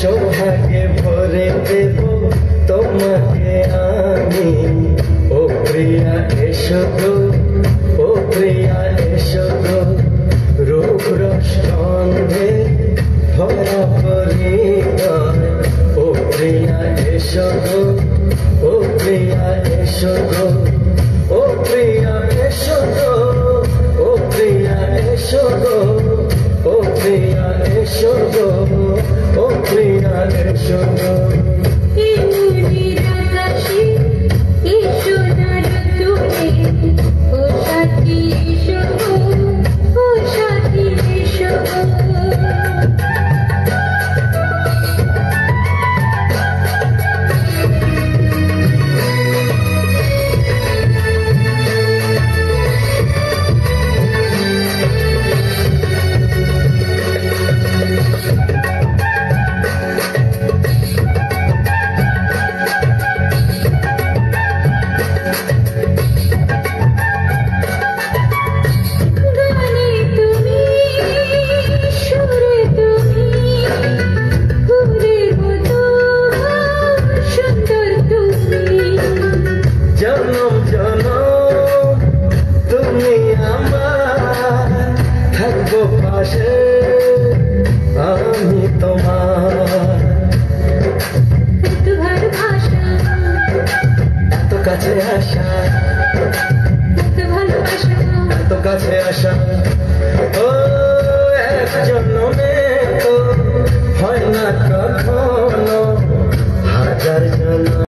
সোহাগে ভরে দেব তোমাকে আমি, ও প্রিয়া এসো গো, ও প্রিয়া এসো গো, রূপ রস গন্ধে ভরা পরিণয়, ও প্রিয়া এসো গো, ও প্রিয়া এসো গো, ও প্রিয়া এসো গো, ও প্রিয়া এসো গো, ও প্রিয়া এসো গো, ও প্রিয়া এসো গো। জনম জনম তুমি আমার, থাকবো পাশে আমি তোমার। এত কাছে আসা